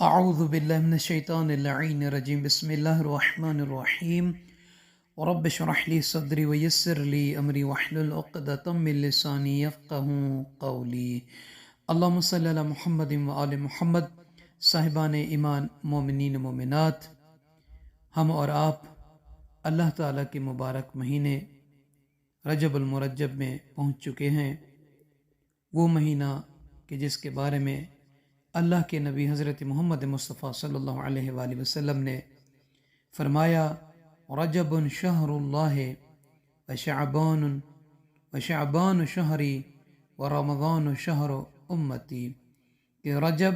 اعوذ باللہ من الشیطان اللعین الرجیم بسم اللہ الرحمن الرحیم رب اشرح لی صدری ویسر لی امری واحلل عقدۃ من لسانی یفقہوا قولی اللہم صلی علی محمد وآل محمد۔ صاحبان ایمان، مومنین مومنات، ہم اور آپ اللہ تعالیٰ کے مبارک مہینے رجب المرجب میں پہنچ چکے ہیں، وہ مہینہ کہ جس کے بارے میں اللہ کے نبی حضرت محمد مصطفیٰ صلی اللہ علیہ وآلہ وسلم نے فرمایا، رجب شہر اللہ وشعبان شہری ورمضان شہر امتی، کہ رجب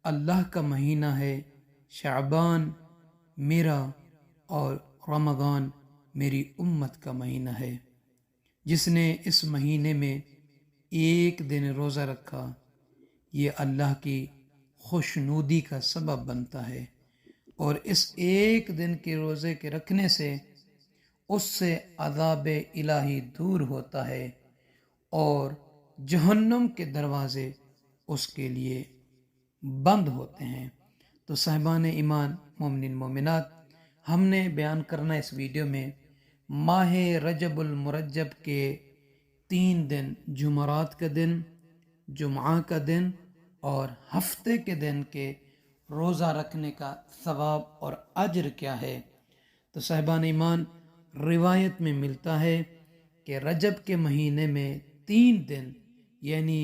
اللہ کا مہینہ ہے، شعبان میرا اور رمضان میری امت کا مہینہ ہے۔ جس نے اس مہینے میں ایک دن روزہ رکھا، یہ اللہ کی خوشنودی کا سبب بنتا ہے، اور اس ایک دن کے روزے کے رکھنے سے اس سے عذاب الہی دور ہوتا ہے اور جہنم کے دروازے اس کے لیے بند ہوتے ہیں۔ تو صاحبان ایمان، مومنین مومنات، ہم نے بیان کرنا اس ویڈیو میں ماہ رجب المرجب کے 3 دن، جمعرات کا دن، جمعہ کا دن اور ہفتے کے دن کے روزہ رکھنے کا ثواب اور اجر کیا ہے۔ تو صاحبان ایمان، روایت میں ملتا ہے کہ رجب کے مہینے میں 3 دن یعنی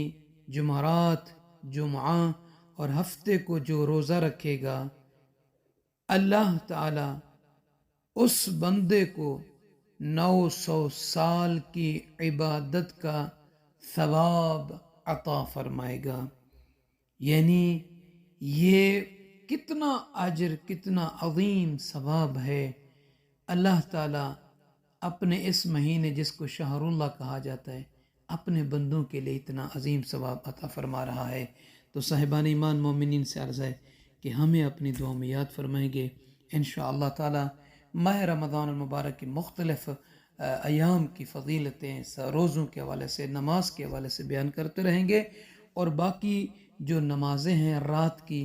جمعرات، جمعہ اور ہفتے کو جو روزہ رکھے گا، اللہ تعالی اس بندے کو 900 سال کی عبادت کا ثواب عطا فرمائے گا۔ یعنی یہ کتنا اجر، کتنا عظیم ثواب ہے۔ اللہ تعالیٰ اپنے اس مہینے جس کو شہر اللہ کہا جاتا ہے، اپنے بندوں کے لیے اتنا عظیم ثواب عطا فرما رہا ہے۔ تو صاحبان ایمان، مومنین سے عرض ہے کہ ہمیں اپنی دعا میں یاد فرمائیں گے۔ انشاءاللہ تعالیٰ ماہ رمضان المبارک کی مختلف ایام کی فضیلتیں روزوں کے حوالے سے، نماز کے حوالے سے بیان کرتے رہیں گے، اور باقی جو نمازیں ہیں رات کی،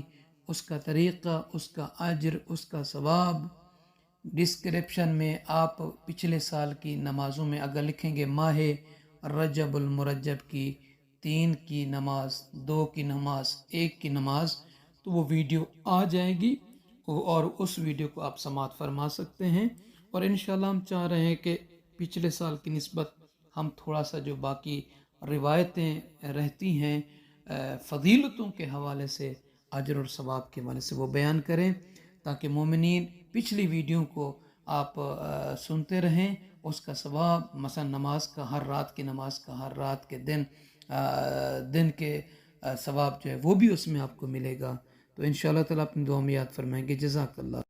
اس کا طریقہ، اس کا اجر، اس کا ثواب، ڈسکرپشن میں آپ پچھلے سال کی نمازوں میں اگر لکھیں گے ماہ رجب المرجب کی 3 کی نماز، 2 کی نماز، 1 کی نماز، تو وہ ویڈیو آ جائے گی اور اس ویڈیو کو آپ سماعت فرما سکتے ہیں۔ اور انشاءاللہ ہم چاہ رہے ہیں کہ پچھلے سال کی نسبت ہم تھوڑا سا جو باقی روایتیں رہتی ہیں فضیلتوں کے حوالے سے، اجر اور ثواب کے حوالے سے، وہ بیان کریں، تاکہ مومنین پچھلی ویڈیو کو آپ سنتے رہیں، اس کا ثواب، مثلا نماز کا، ہر رات کی نماز کا، ہر رات کے دن کے ثواب جو ہے وہ بھی اس میں آپ کو ملے گا۔ تو انشاءاللہ تعالیٰ اپنی دعا میں یاد فرمائیں گے۔ جزاک اللہ۔